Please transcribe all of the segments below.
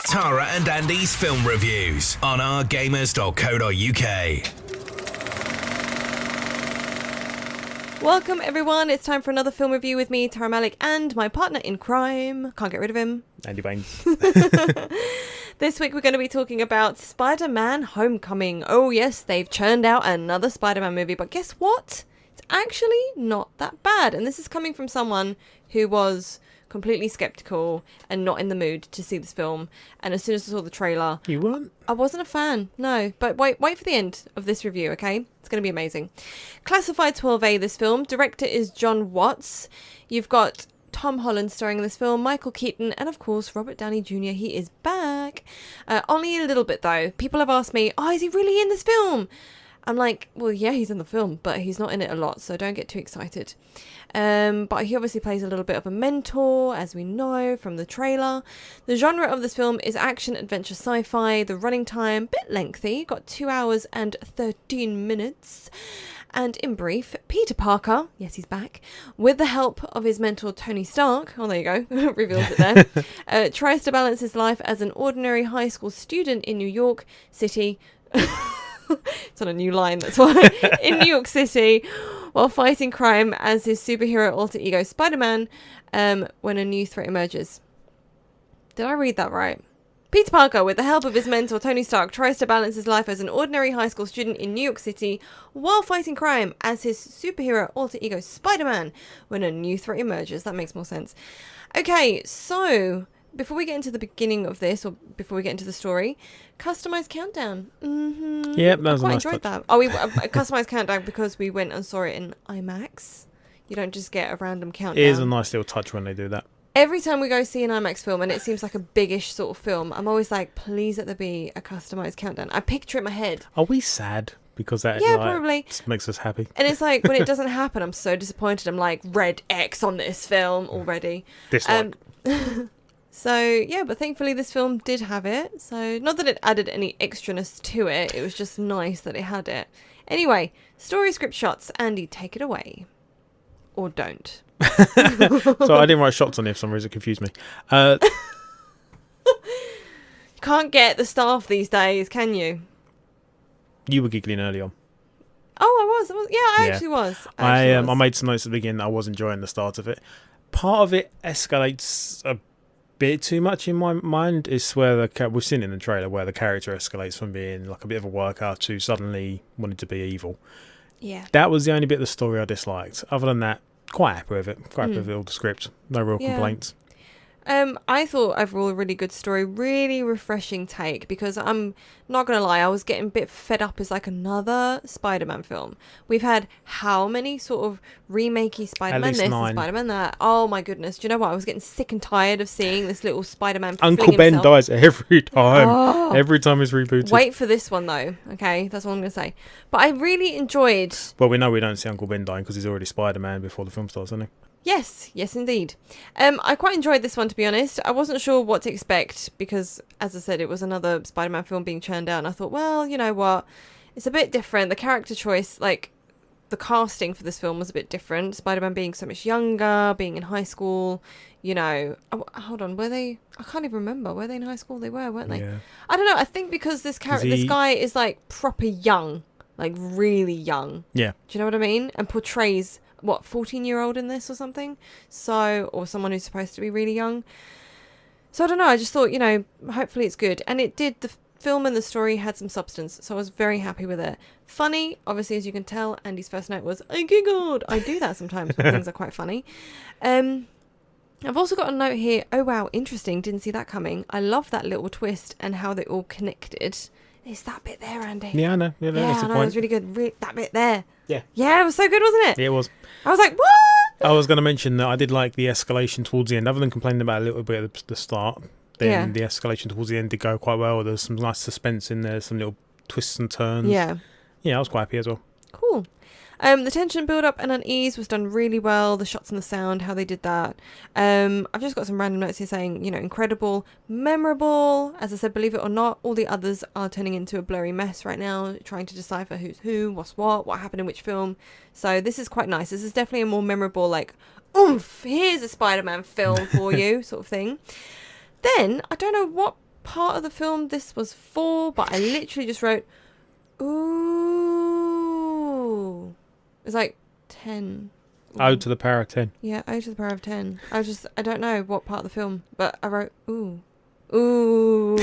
Tara and Andy's film reviews on OurGamers.co.uk. Welcome everyone, it's time for another film review with me, Tara Malik, and my partner in crime. Can't get rid of him. Andy Baines. This week we're going to be talking about Spider-Man Homecoming. Oh yes, they've churned out another Spider-Man movie, but guess what? It's actually not that bad. And this is coming from someone who was completely skeptical and not in the mood to see this film. And as soon as I saw the trailer... You weren't? I wasn't a fan, no. But wait for the end of this review, okay? It's going to be amazing. Classified 12A, this film. Director is Jon Watts. You've got Tom Holland starring in this film, Michael Keaton, and of course Robert Downey Jr. He is back. Only a little bit though. People have asked me, oh, is he really in this film? I'm like, well, yeah, he's in the film, but he's not in it a lot, so don't get too excited. But he obviously plays a little bit of a mentor, as we know from the trailer. The genre of this film is action, adventure, sci-fi. The running time, bit lengthy, got 2 hours and 13 minutes. And in brief, Peter Parker, yes, he's back, with the help of his mentor Tony Stark, oh, there you go, reveals it there, tries to balance his life as an ordinary high school student in New York City. It's on a new line, that's why. In New York City, while fighting crime as his superhero alter ego Spider-Man, when a new threat emerges. Did I read that right? Peter Parker, with the help of his mentor Tony Stark, tries to balance his life as an ordinary high school student in New York City while fighting crime as his superhero alter ego Spider-Man when a new threat emerges. That makes more sense. Okay, so before we get into the beginning of this, or before we get into the story, customized countdown. Yep, that was I a nice quite enjoyed touch. that. Oh, we customized countdown because we went and saw it in IMAX. You don't just get a random countdown. It is a nice little touch when they do that. Every time we go see an IMAX film and it seems like a biggish sort of film, I'm always like, please let there be a customized countdown. I picture it in my head. Are we sad because that probably just makes us happy? And it's like when it doesn't happen, I'm so disappointed. I'm like, red X on this film already. Dislike. So yeah, but thankfully this film did have it. So not that it added any extraness to it. It was just nice that it had it. Anyway, story, script, shots. Andy, take it away. Or don't. So I didn't write shots on it for some reason. It confused me. You can't get the staff these days, can you? You were giggling early on. Oh, I was. Yeah, I actually was. I made some notes at the beginning that I was enjoying the start of it. Part of it escalates a bit too much in my mind. Is where we've seen it in the trailer where the character escalates from being like a bit of a worker to suddenly wanting to be evil. Yeah. That was the only bit of the story I disliked. Other than that, quite happy with it. Quite happy with all the script. No real complaints. I thought overall a really good story, really refreshing take, because I'm not going to lie, I was getting a bit fed up as like another Spider-Man film. We've had how many sort of remakey Spider-Man this and Spider-Man that? Oh my goodness. Do you know what? I was getting sick and tired of seeing this little Spider-Man Uncle Ben dies every time. Oh. Every time it's rebooted. Wait for this one though, okay? That's all I'm going to say. But I really enjoyed... Well, we know we don't see Uncle Ben dying because he's already Spider-Man before the film starts, isn't he? Yes, indeed. I quite enjoyed this one, to be honest. I wasn't sure what to expect because, as I said, it was another Spider-Man film being churned out. And I thought, well, you know what? It's a bit different. The character choice, like the casting for this film was a bit different. Spider-Man being so much younger, being in high school, you know. Hold on, were they? I can't even remember. Were they in high school? They were, weren't they? Yeah. I don't know. I think because this guy is like proper young, like really young. Yeah. Do you know what I mean? And portrays... 14-year-old in this or something, or someone who's supposed to be really young. So I don't know, I just thought, you know, hopefully it's good. And it did. The film and the story had some substance, so I was very happy with it. Funny, obviously, as you can tell. Andy's first note was, I giggled. I do that sometimes when things are quite funny. I've also got a note here, oh wow, interesting, didn't see that coming. I love that little twist and how they all connected. It's that bit there, Andy. Yeah, I know. Yeah, that's the point. It was really good. That bit there. Yeah. Yeah, it was so good, wasn't it? Yeah, it was. I was like, what? I was going to mention that I did like the escalation towards the end. Other than complaining about a little bit at the start, then the escalation towards the end did go quite well. There's some nice suspense in there, some little twists and turns. Yeah. Yeah, I was quite happy as well. Cool. The tension build up and unease was done really well. The shots and the sound, how they did that. I've just got some random notes here saying, you know, incredible, memorable. As I said, believe it or not, all the others are turning into a blurry mess right now, trying to decipher who's who, what's what happened in which film. So this is quite nice. This is definitely a more memorable, like, oomph, here's a Spider-Man film for you sort of thing. Then, I don't know what part of the film this was for, but I literally just wrote, ooh. It's like 10. O to the power of 10. Yeah, O to the power of 10. I don't know what part of the film, but I wrote, ooh. Ooh.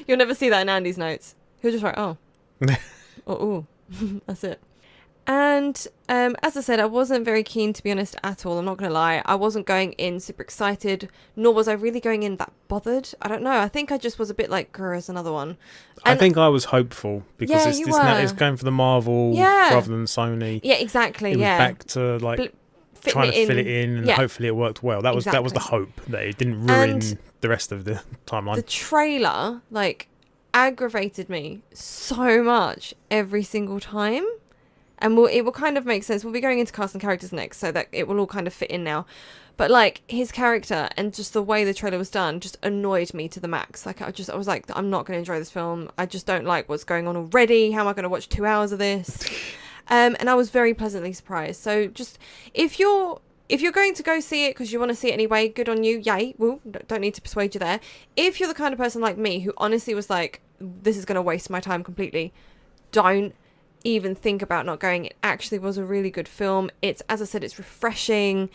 You'll never see that in Andy's notes. He'll just write, oh. Or ooh. That's it. And as I said, I wasn't very keen, to be honest, at all. I'm not going to lie. I wasn't going in super excited, nor was I really going in that bothered. I don't know. I think I just was a bit like, grr, it's another one. And I think I was hopeful because it's going for the Marvel rather than Sony. Yeah, exactly. It was back to like trying to fit it in, and hopefully it worked well. That was the hope, that it didn't ruin the rest of the timeline. The trailer like aggravated me so much every single time. And it will kind of make sense. We'll be going into cast and characters next, so that it will all kind of fit in now. But like his character and just the way the trailer was done just annoyed me to the max. Like I was like, I'm not going to enjoy this film. I just don't like what's going on already. How am I going to watch 2 hours of this? And I was very pleasantly surprised. So just if you're going to go see it because you want to see it anyway, good on you. Yay. Well, don't need to persuade you there. If you're the kind of person like me who honestly was like, this is going to waste my time completely, don't even think about not going. It actually was a really good film. It's, as I said, it's refreshing.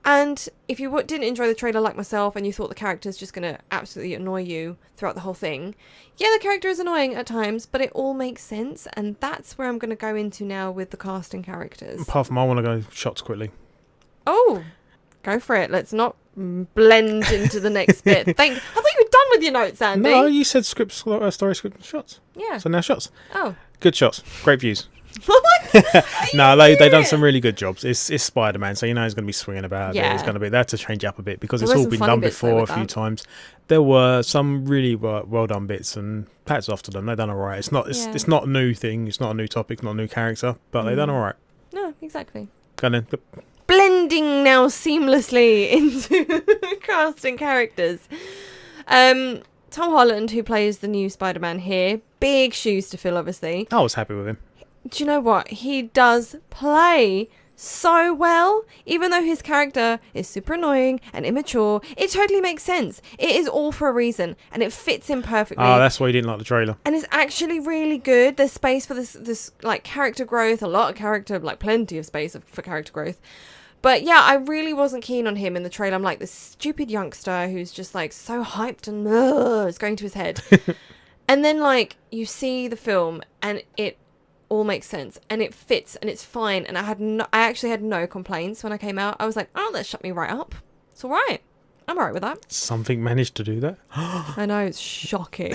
And if you didn't enjoy the trailer like myself and you thought the character's just going to absolutely annoy you throughout the whole thing, yeah, the character is annoying at times, but it all makes sense. And that's where I'm going to go into now with the cast and characters. Apart from, I want to go shots quickly. Oh, go for it. Let's not blend into the next bit. I thought you were done with your notes, Andy. No, you said story script and shots. Yeah. So now shots. Oh. Good shots. Great views. No, they've done some really good jobs. It's Spider-Man, so you know he's going to be swinging about. Yeah. It's going to be there to change up a bit because There it's were all some been funny done bits, though, before a with few that. times. There were some really well done bits, and hats off to them. They've done all right. It's not a new thing. It's not a new topic. Not a new character, but they've done all right. No, exactly. Go on then. Blending now seamlessly into casting characters. Tom Holland, who plays the new Spider-Man here, big shoes to fill, obviously. I was happy with him. Do you know what? He does play so well. Even though his character is super annoying and immature, it totally makes sense. It is all for a reason, and it fits in perfectly. Oh, that's why you didn't like the trailer. And it's actually really good. There's space for this like character growth, a lot of character, like plenty of space for character growth. But yeah, I really wasn't keen on him in the trailer. I'm like this stupid youngster who's just like so hyped and it's going to his head. And then like you see the film and it all makes sense and it fits and it's fine. And I actually had no complaints when I came out. I was like, oh, that shut me right up. It's all right. I'm all right with that. Something managed to do that. I know, it's shocking.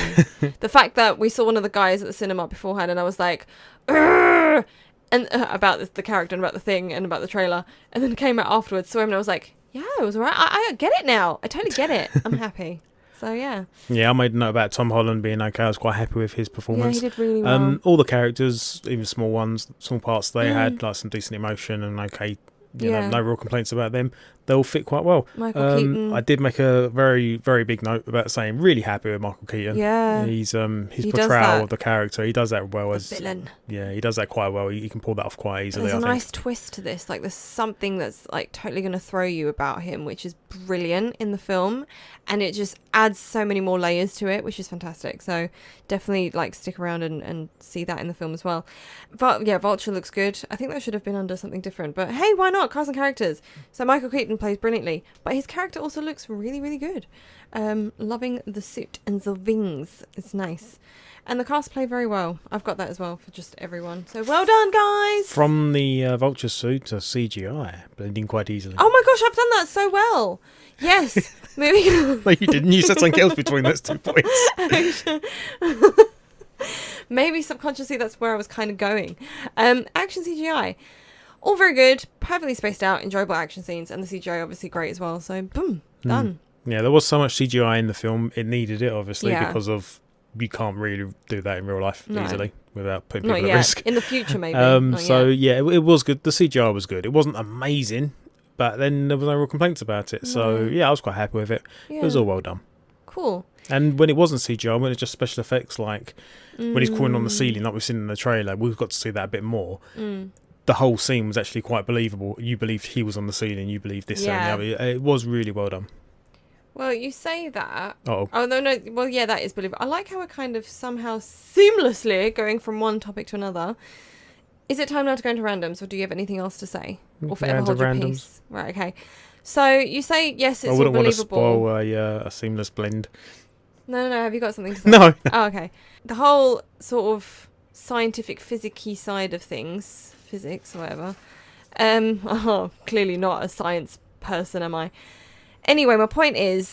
The fact that we saw one of the guys at the cinema beforehand and I was like, Urgh! And about the character and about the thing and about the trailer, and then came out afterwards, saw him and I was like, yeah, it was alright. I get it now. I totally get it. I'm happy. So yeah. Yeah, I made a note about Tom Holland being okay. I was quite happy with his performance. Yeah, he did really well. All the characters, even small ones, small parts they had, like some decent emotion and okay, you know, no real complaints about them. They all fit quite well. Michael Keaton. I did make a very, very big note about saying really happy with Michael Keaton. Yeah. His portrayal of the character, he does that well as villain. Yeah, he does that quite well. He can pull that off quite easily. There's I a think. nice twist to this. Like there's something that's like totally going to throw you about him, which is brilliant in the film, and it just adds so many more layers to it, which is fantastic. So definitely like stick around and see that in the film as well. But yeah, Vulture looks good. I think that should have been under something different, but hey, why not? Cast and characters. So Michael Keaton plays brilliantly, but his character also looks really, really good. Loving the suit and the wings. It's nice. And the cast play very well. I've got that as well for just everyone. So well done, guys! From the Vulture suit to CGI, blending quite easily. Oh my gosh, I've done that so well. Yes. Moving on. No, you didn't. You said something else between those 2 points. Maybe subconsciously that's where I was kind of going. Action CGI. All very good, perfectly spaced out, enjoyable action scenes, and the CGI obviously great as well. So, boom, done. Yeah, there was so much CGI in the film. It needed it, obviously, because of you can't really do that in real life easily without putting people at risk. In the future, maybe. It was good. The CGI was good. It wasn't amazing, but then there was no real complaints about it. So, yeah, I was quite happy with it. Yeah. It was all well done. Cool. And when it wasn't CGI, when it's just special effects, like when he's crawling on the ceiling, like we've seen in the trailer, we've got to see that a bit more. The whole scene was actually quite believable. You believed he was on the ceiling. You believed this. And the other. It was really well done. Well, you say that. Oh. Oh, no. Well, yeah, that is believable. I like how we're kind of somehow seamlessly going from one topic to another. Is it time now to go into randoms, or do you have anything else to say? Or forever hold your peace? Right, okay. So you say, yes, it's all believable. I wouldn't want to spoil a seamless blend. No. Have you got something to say? No. Oh, okay. The whole sort of scientific, physics-y side of things, physics, whatever. Clearly not a science person, am I? Anyway, my point is,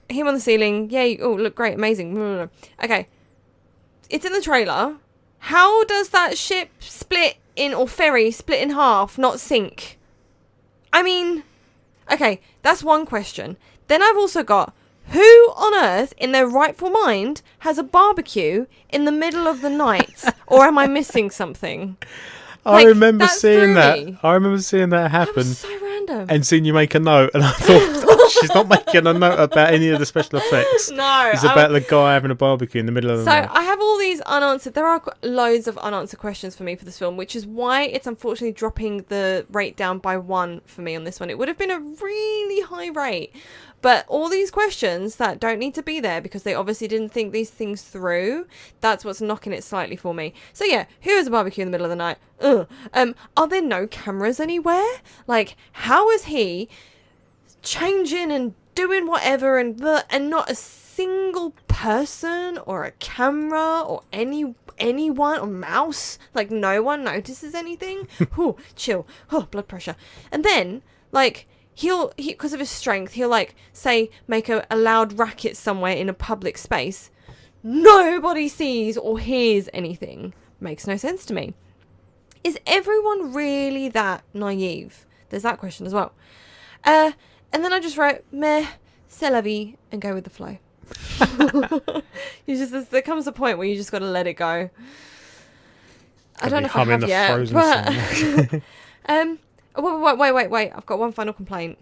him on the ceiling, yay, oh, look great, amazing. Okay, it's in the trailer. How does that ship split in, or ferry split in half, not sink? I mean, okay, that's one question. Then I've also got, who on earth, in their rightful mind, has a barbecue in the middle of the night? Or am I missing something? I remember seeing that. I remember seeing that happen. That was so random. And seeing you make a note, and I thought, oh, she's not making a note about any of the special effects. No. It's about the guy having a barbecue in the middle of the night. So I have all these unanswered. There are loads of unanswered questions for me for this film, which is why it's unfortunately dropping the rate down by 1 for me on this one. It would have been a really high rate. But all these questions that don't need to be there because they obviously didn't think these things through, that's what's knocking it slightly for me. So yeah, who has a barbecue in the middle of the night? Are there no cameras anywhere? Like, how is he changing and doing whatever and not a single person or a camera or anyone or mouse? Like, no one notices anything? Ooh, chill. Oh, blood pressure. And then, like... He'll because of his strength, he'll like say make a loud racket somewhere in a public space. Nobody sees or hears anything. Makes no sense to me. Is everyone really that naive? There's that question as well. And then I just wrote meh, c'est la vie, and go with the flow. There comes a point where you just got to let it go. I don't know if I have yet, but Wait. I've got one final complaint.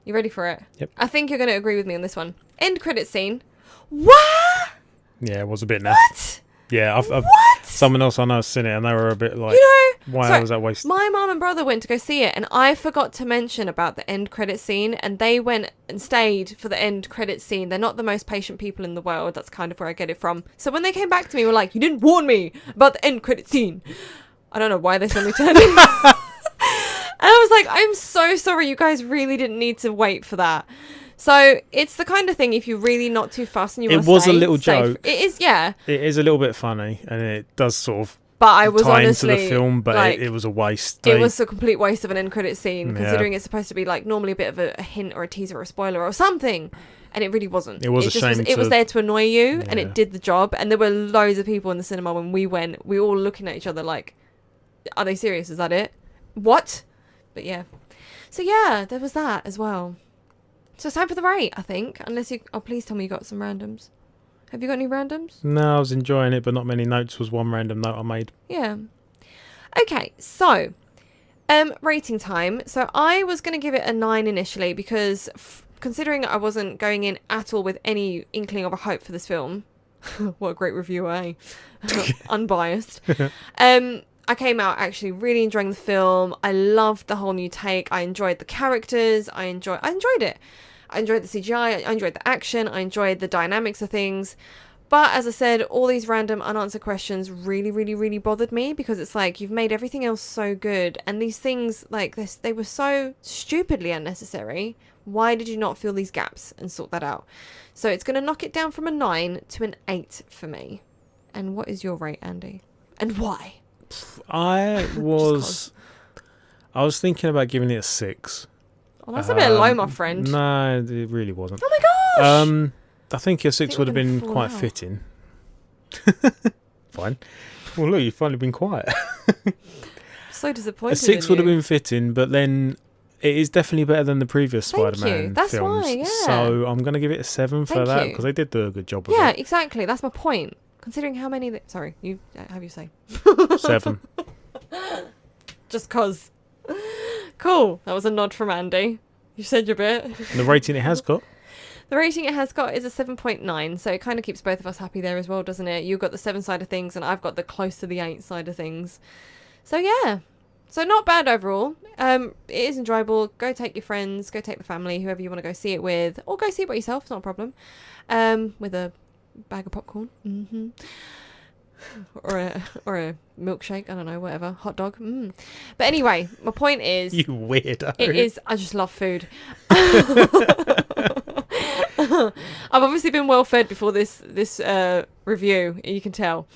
You ready for it? Yep. I think you're going to agree with me on this one. End credit scene. What? Yeah, it was a bit naff. What? Yeah, What? someone else I know has seen it and they were a bit like, why was that wasted? My mum and brother went to go see it and I forgot to mention about the end credit scene and they went and stayed for the end credit scene. They're not the most patient people in the world. That's kind of where I get it from. So when they came back to me, were like, you didn't warn me about the end credit scene. I don't know why they suddenly turned it. And I was like, I'm so sorry, you guys really didn't need to wait for that. So it's the kind of thing, if you're really not too fussed and you want to It was a little joke. It is, yeah. It is a little bit funny and it does sort of but I was tie honestly, into the film, but like, it was a waste. It was a complete waste of an end credit scene, considering it's supposed to be like normally a bit of a hint or a teaser or a spoiler or something. And it really wasn't. It was a shame. It was there to annoy you and it did the job. And there were loads of people in the cinema when we went. We were all looking at each other like, are they serious? Is that it? What? But yeah. So yeah, there was that as well. So it's time for the rate, I think. Unless you... Oh, please tell me you got some randoms. Have you got any randoms? No, I was enjoying it, but not many notes was one random note I made. Yeah. Okay, so... rating time. So I was going to give it a 9 initially because considering I wasn't going in at all with any inkling of a hope for this film... what a great reviewer, eh? Unbiased. I came out actually really enjoying the film. I loved the whole new take. I enjoyed the characters. I enjoyed it. I enjoyed the CGI. I enjoyed the action. I enjoyed the dynamics of things. But as I said, all these random unanswered questions really, really, really bothered me because it's like you've made everything else so good. And these things like this, they were so stupidly unnecessary. Why did you not fill these gaps and sort that out? So it's going to knock it down from a 9 to an 8 for me. And what is your rate, Andy? And why? I was thinking about giving it a 6. Oh, that's a bit low, my friend. No, it really wasn't. Oh my gosh! I think a 6 would have been quite fitting. Fine. Well, look, you've finally been quiet. So disappointed. A 6 would have been fitting, but then it is definitely better than the previous Spider-Man That's films. why, yeah. So I'm going to give it a 7 for that because they did do a good job of it. Yeah, exactly. That's my point. Considering how many... Sorry, you have you say. 7. Just 'cause. Cool. That was a nod from Andy. You said your bit. The rating it has got? The rating it has got is a 7.9, so it kind of keeps both of us happy there as well, doesn't it? You've got the 7 side of things, and I've got the close to the 8 side of things. So yeah, So not bad overall. It is enjoyable. Go take your friends, go take the family, whoever you want to go see it with, or go see it by yourself. It's not a problem. With a bag of popcorn, or a milkshake. I don't know, whatever. Hot dog. But anyway, my point is, You weirdo. it is. I just love food. I've obviously been well fed before this review. You can tell.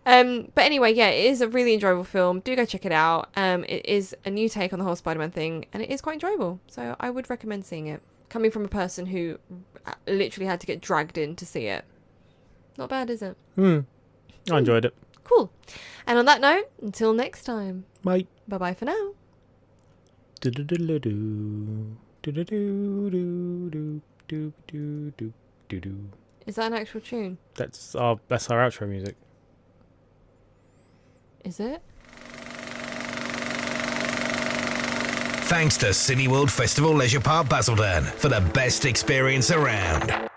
But anyway, yeah, it is a really enjoyable film. Do go check it out. It is a new take on the whole Spider-Man thing, and it is quite enjoyable. So I would recommend seeing it. Coming from a person who literally had to get dragged in to see it. Not bad, is it? I enjoyed it. Cool. And on that note, until next time. Bye. Bye-bye for now. Is that an actual tune? That's our outro music. Is it? Thanks to Cineworld Festival Leisure Park Basildon for the best experience around.